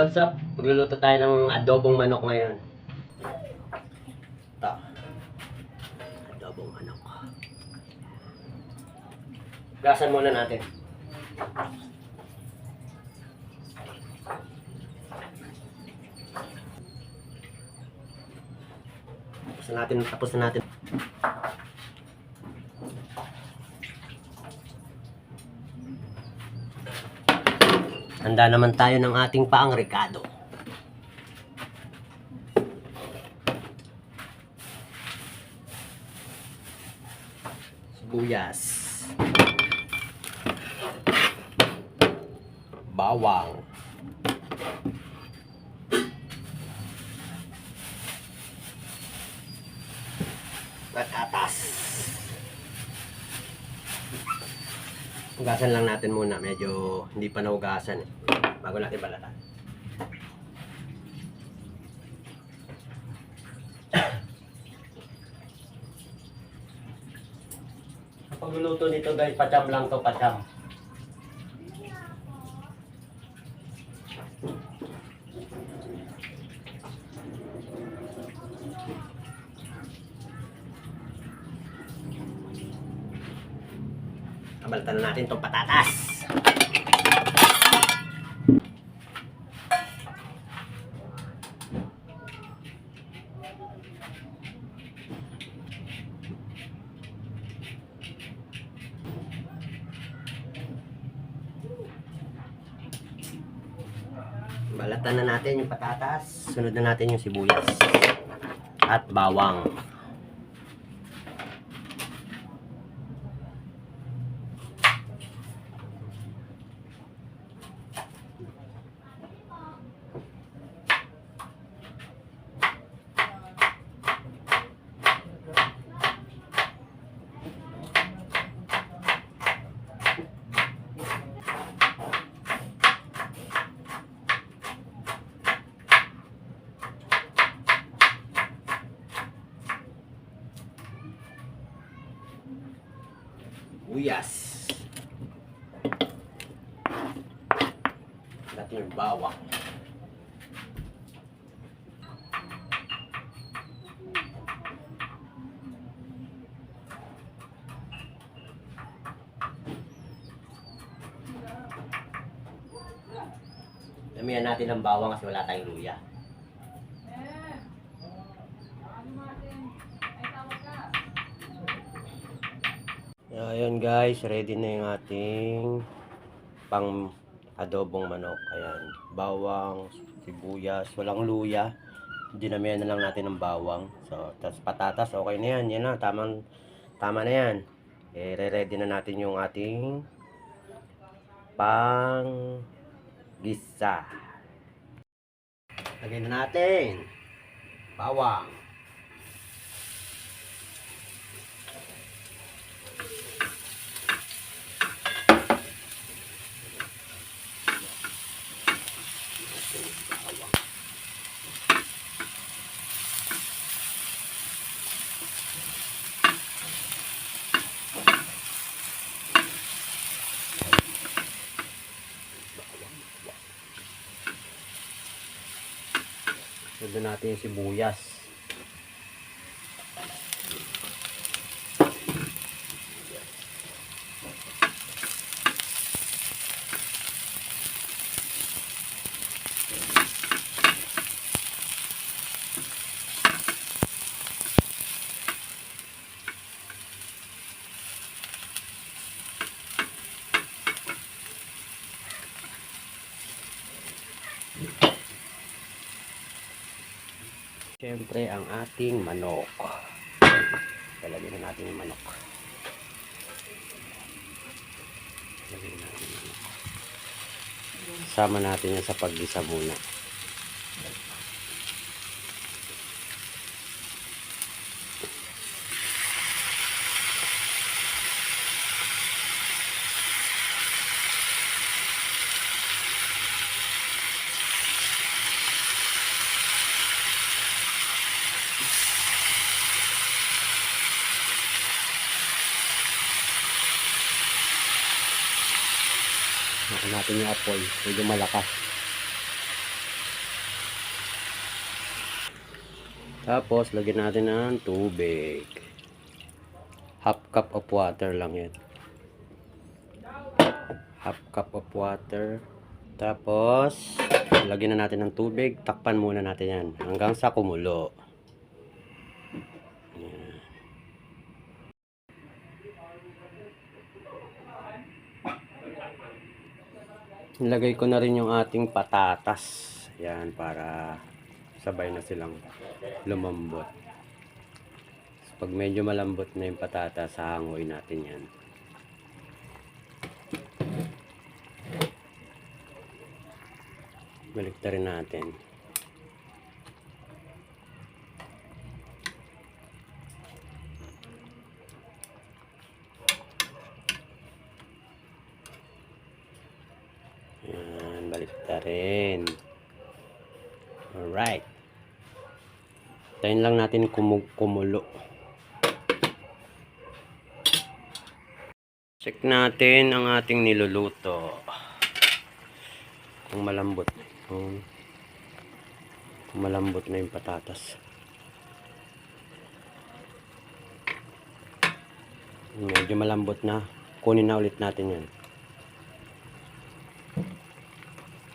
what's up? Magluluto tayo ng adobong manok ngayon. Ito. Adobong manok. Gasan muna natin. Tapos na natin. Handa naman tayo ng ating paang rekado. Sibuyas. Bawang. Patatas. Hugasan lang natin muna. Medyo hindi pa nahugasan bago natin balatan. Ang pagluluto nito guys, pacham lang to, pacham. Balatan na natin itong patatas. Balatan na natin yung patatas. Sunod na natin yung sibuyas at bawang. Sibuyas. At yung bawang. Damihan natin ng bawang kasi wala tayong luya. Ayan guys, ready na yung ating pang adobong manok. Ayan, bawang, sibuyas, walang luya. Dinamihan na lang natin ng bawang. So, tas patatas, okay na yan. Yan na, tama na yan. Ready na natin yung ating pang gisa. Lagyan na natin bawang. Sunod natin yung sibuyas. Siyempre ang ating manok. Lalagyan na natin yung manok. Sama natin yan sa paggisa muna. Natin yung apoy, medyo malakas. Tapos, lagyan natin ng tubig. Half cup of water lang yan. Half cup of water. Tapos, lagyan na natin ng tubig. Takpan muna natin yan hanggang sa kumulo. Nilagay ko na rin yung ating patatas. Yan, para sabay na silang lumambot. Pag medyo malambot na yung patatas, hahanguin natin yan. Baliktarin natin. Yan, baliktarin. Alright. Tayin lang natin kumulo. Check natin ang ating niluluto. Kung malambot. Kung malambot na yung patatas. Medyo malambot na. Kunin na ulit natin yan.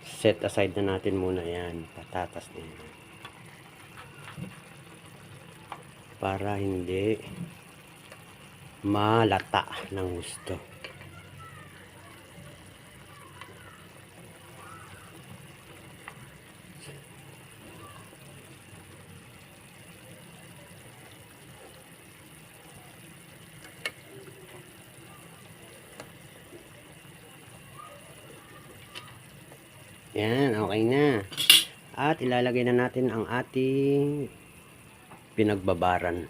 Set aside na natin muna yan. Patatas na yan. Para hindi malata ng gusto. Yan, okay na. At ilalagay na natin ang ating pinagbabaran.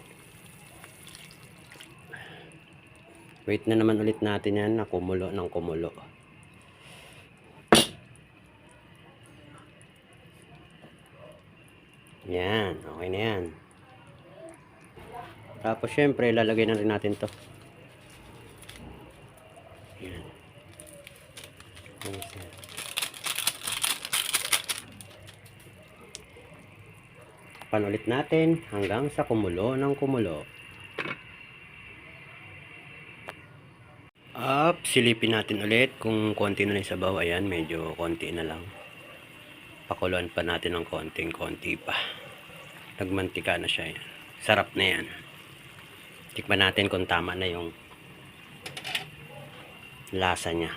Wait na naman ulit natin yan na kumulo ng kumulo. Yan, okay na yan. Tapos syempre, ilalagay na rin natin to. Yan. Panulit natin hanggang sa kumulo ng kumulo. Up, silipin natin ulit kung konti na yung sabaw. Ayan, medyo konti na lang. Pakuluan pa natin ng konti pa. Nagmantika na siya. Yan. Sarap na yan. Tikman natin kung tama na yung lasa niya.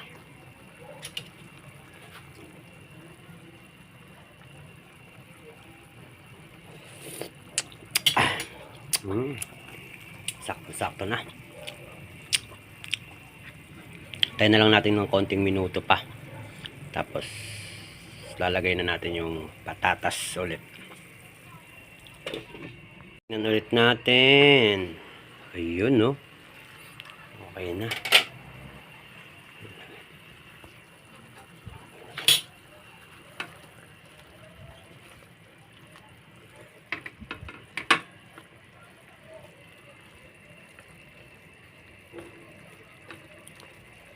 Sakto-sakto na. Tayo na lang natin ng konting minuto pa. Tapos lalagay na natin yung patatas ulit. Tingnan ulit natin. Ayun, no. Okay na.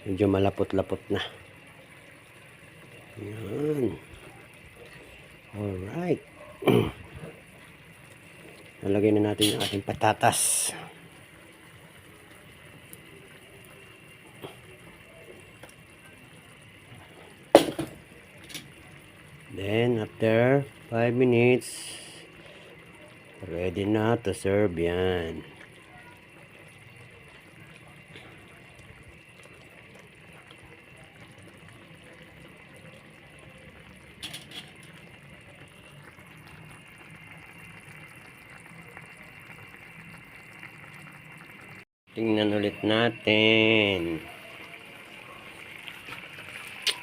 Medyo malapot-lapot na. Yan. Alright. Nalagay na natin yung ating patatas. Then, after 5 minutes, ready na to serve yan. Tingnan ulit natin.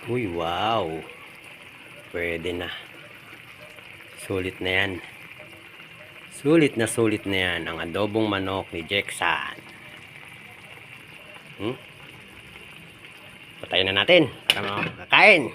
Uy, wow. Pwede na. Sulit na yan. Sulit na yan ang adobong manok ni Jeksan. Patayin na natin para makakain.